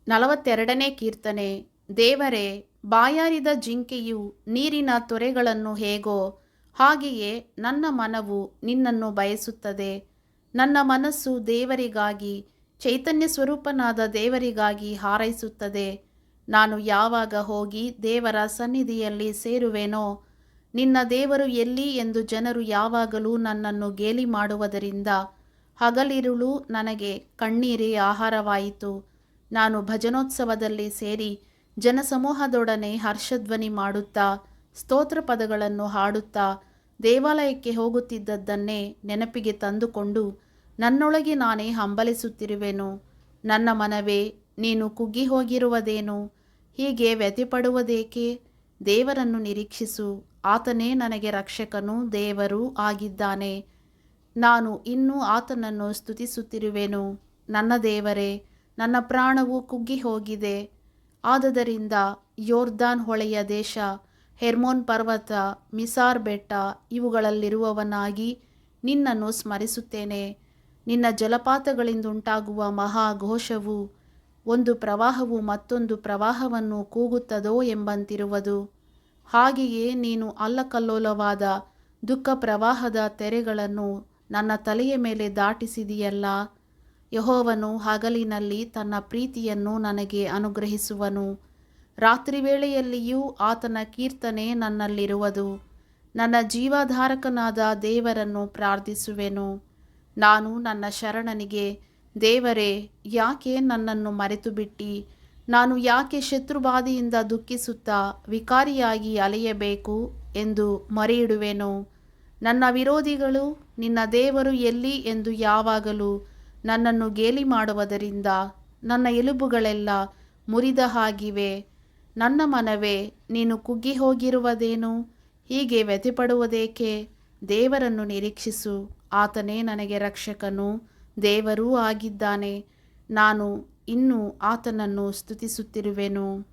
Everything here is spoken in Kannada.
42ನೇ ಕೀರ್ತನೆ. ದೇವರೇ, ಬಾಯಾರಿದ ಜಿಂಕೆಯು ನೀರಿನ ತೊರೆಗಳನ್ನು ಹೇಗೋ ಹಾಗೆಯೇ ನನ್ನ ಮನವು ನಿನ್ನನ್ನು ಬಯಸುತ್ತದೆ. ನನ್ನ ಮನಸ್ಸು ದೇವರಿಗಾಗಿ, ಚೈತನ್ಯ ಸ್ವರೂಪನಾದ ದೇವರಿಗಾಗಿ ಹಾರೈಸುತ್ತದೆ. ನಾನು ಯಾವಾಗ ಹೋಗಿ ದೇವರ ಸನ್ನಿಧಿಯಲ್ಲಿ ಸೇರುವೆನೋ? ನಿನ್ನ ದೇವರು ಎಲ್ಲಿ ಎಂದು ಜನರು ಯಾವಾಗಲೂ ನನ್ನನ್ನು ಗೇಲಿ ಮಾಡುವುದರಿಂದ ಹಗಲಿರುಳು ನನಗೆ ಕಣ್ಣೀರೇ ಆಹಾರವಾಯಿತು. ನಾನು ಭಜನೋತ್ಸವದಲ್ಲಿ ಸೇರಿ ಜನಸಮೂಹದೊಡನೆ ಹರ್ಷಧ್ವನಿ ಮಾಡುತ್ತಾ ಸ್ತೋತ್ರ ಪದಗಳನ್ನು ಹಾಡುತ್ತಾ ದೇವಾಲಯಕ್ಕೆ ಹೋಗುತ್ತಿದ್ದದ್ದನ್ನೇ ನೆನಪಿಗೆ ತಂದುಕೊಂಡು ನನ್ನೊಳಗೆ ನಾನೇ ಹಂಬಲಿಸುತ್ತಿರುವೆನು. ನನ್ನ ಮನವೇ, ನೀನು ಕುಗ್ಗಿ ಹೋಗಿರುವುದೇನು? ಹೀಗೆ ವ್ಯಥೆಪಡುವುದೇಕೆ? ದೇವರನ್ನು ನಿರೀಕ್ಷಿಸು. ಆತನೇ ನನಗೆ ರಕ್ಷಕನೂ ದೇವರೂ ಆಗಿದ್ದಾನೆ. ನಾನು ಇನ್ನೂ ಆತನನ್ನು ಸ್ತುತಿಸುತ್ತಿರುವೆನು. ನನ್ನ ದೇವರೇ, ನನ್ನ ಪ್ರಾಣವು ಕುಗ್ಗಿ ಹೋಗಿದೆ. ಆದದರಿಂದ ಯೋರ್ದಾನ್ ಹೊಳೆಯ ದೇಶ, ಹೆರ್ಮೋನ್ ಪರ್ವತ, ಮಿಸಾರ್ ಬೆಟ್ಟ ಇವುಗಳಲ್ಲಿರುವವನಾಗಿ ನಿನ್ನನ್ನು ಸ್ಮರಿಸುತ್ತೇನೆ. ನಿನ್ನ ಜಲಪಾತಗಳಿಂದುಂಟಾಗುವ ಮಹಾಘೋಷವು ಒಂದು ಪ್ರವಾಹವು ಮತ್ತೊಂದು ಪ್ರವಾಹವನ್ನು ಕೂಗುತ್ತದೋ ಎಂಬಂತಿರುವುದು. ಹಾಗೆಯೇ ನೀನು ಅಲ್ಲಕಲ್ಲೋಲವಾದ ದುಃಖ ಪ್ರವಾಹದ ತೆರೆಗಳನ್ನು ನನ್ನ ತಲೆಯ ಮೇಲೆ ದಾಟಿಸಿದೆಯಲ್ಲ. ಯೆಹೋವನು ಹಗಲಿನಲ್ಲಿ ತನ್ನ ಪ್ರೀತಿಯನ್ನು ನನಗೆ ಅನುಗ್ರಹಿಸುವನು. ರಾತ್ರಿ ವೇಳೆಯಲ್ಲಿಯೂ ಆತನ ಕೀರ್ತನೆ ನನ್ನಲ್ಲಿರುವುದು. ನನ್ನ ಜೀವಾಧಾರಕನಾದ ದೇವರನ್ನು ಪ್ರಾರ್ಥಿಸುವೆನು. ನಾನು ನನ್ನ ಶರಣನಿಗೆ, ದೇವರೇ, ಯಾಕೆ ನನ್ನನ್ನು ಮರೆತುಬಿಟ್ಟಿ? ನಾನು ಯಾಕೆ ಶತ್ರುಬಾಧೆಯಿಂದ ದುಃಖಿಸುತ್ತಾ ವಿಕಾರಿಯಾಗಿ ಅಲೆಯಬೇಕು ಎಂದು ಮೊರೆಯಿಡುವೆನು. ನನ್ನ ವಿರೋಧಿಗಳು ನಿನ್ನ ದೇವರು ಎಲ್ಲಿ ಎಂದು ಯಾವಾಗಲೂ ನನ್ನನ್ನು ಗೇಲಿ ಮಾಡುವುದರಿಂದ ನನ್ನ ಎಲುಬುಗಳೆಲ್ಲ ಮುರಿದ ಹಾಗಿವೆ. ನನ್ನ ಮನವೇ, ನೀನು ಕುಗ್ಗಿ ಹೋಗಿರುವುದೇನು? ಹೀಗೆ ವ್ಯಥೆಪಡುವುದೇಕೆ? ದೇವರನ್ನು ನಿರೀಕ್ಷಿಸು. ಆತನೇ ನನಗೆ ರಕ್ಷಕನೂ ದೇವರೂ ಆಗಿದ್ದಾನೆ. ನಾನು ಇನ್ನೂ ಆತನನ್ನು ಸ್ತುತಿಸುತ್ತಿರುವೆನು.